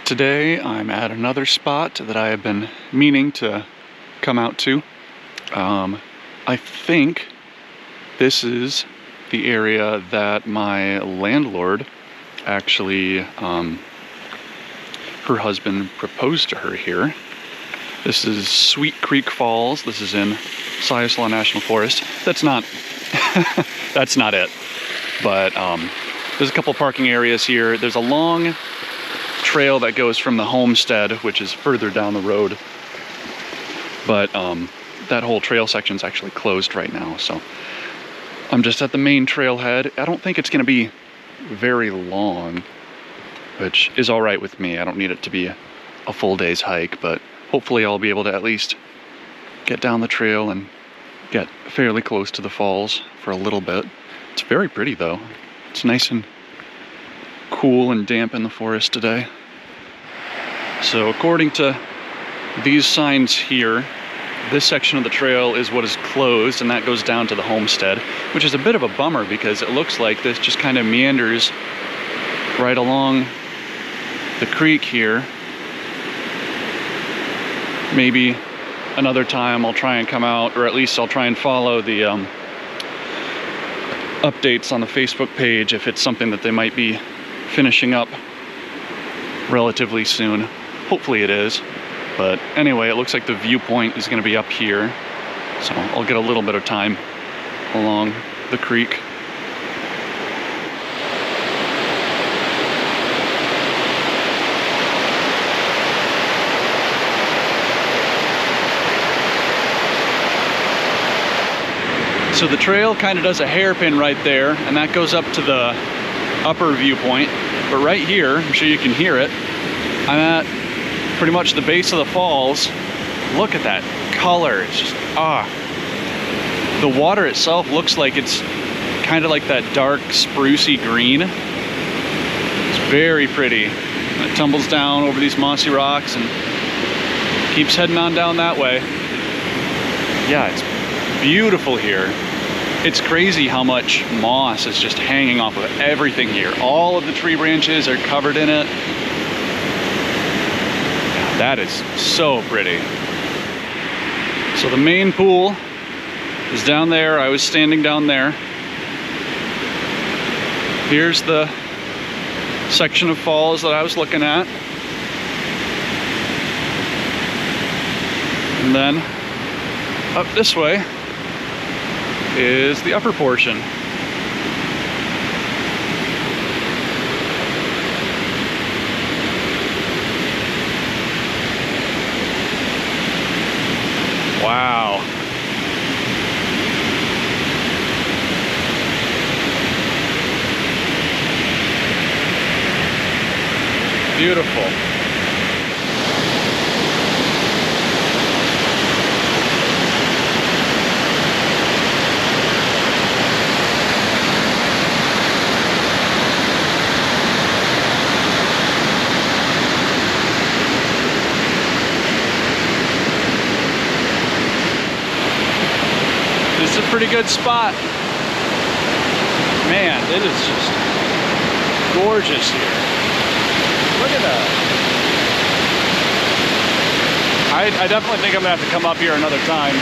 Today I'm at another spot that I have been meaning to come out to. I think this is the area that my landlord actually, her husband proposed to her here. This is Sweet Creek Falls. This is in Siuslaw National Forest. That's not, that's not it. But there's a couple parking areas here. There's a long trail that goes from the homestead, which is further down the road. But that whole trail section is actually closed right now. So I'm just at the main trailhead. I don't think it's going to be very long, which is all right with me. I don't need it to be a full day's hike, but hopefully I'll be able to at least get down the trail and get fairly close to the falls for a little bit. It's very pretty though. It's nice and cool and damp in the forest today. So according to these signs here, this section of the trail is what is closed, and that goes down to the homestead, which is a bit of a bummer because it looks like this just kind of meanders right along the creek here. Maybe another time I'll try and come out, or at least I'll try and follow the updates on the Facebook page if it's something that they might be finishing up relatively soon. Hopefully it is. But anyway, it looks like the viewpoint is going to be up here, so I'll get a little bit of time along the creek. So the trail kind of does a hairpin right there, and that goes up to the upper viewpoint. But right here, I'm sure you can hear it, I'm at pretty much the base of the falls. Look at that color. It's just, the water itself looks like it's kind of like that dark sprucey green. It's very pretty. And it tumbles down over these mossy rocks and keeps heading on down that way. Yeah, it's beautiful here. It's crazy how much moss is just hanging off of everything here. All of the tree branches are covered in it. That is so pretty. So the main pool is down there. I was standing down there. Here's the section of falls that I was looking at. And then up this way is the upper portion. Wow. Beautiful. This is a pretty good spot. Man, it is just gorgeous here. Look at that. I definitely think I'm gonna have to come up here another time.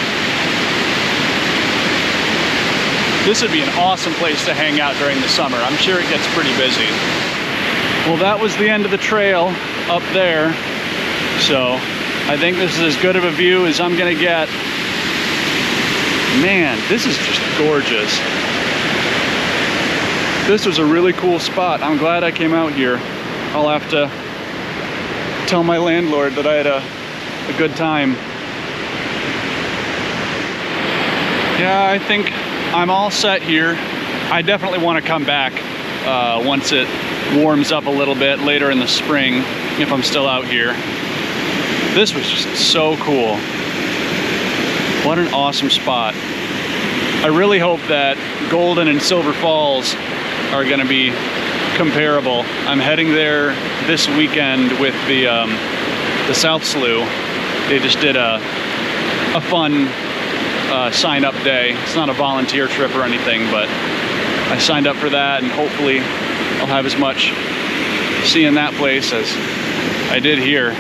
This would be an awesome place to hang out during the summer. I'm sure it gets pretty busy. Well, that was the end of the trail up there. So I think this is as good of a view as I'm gonna get. Man, this is just gorgeous. This was a really cool spot. I'm glad I came out here. I'll have to tell my landlord that I had a good time. Yeah, I think I'm all set here. I definitely want to come back once it warms up a little bit later in the spring, if I'm still out here. This was just so cool. What an awesome spot. I really hope that Golden and Silver Falls are going to be comparable. I'm heading there this weekend with the South Slough. They just did a fun sign-up day. It's not a volunteer trip or anything, but I signed up for that, and hopefully I'll have as much seeing that place as I did hear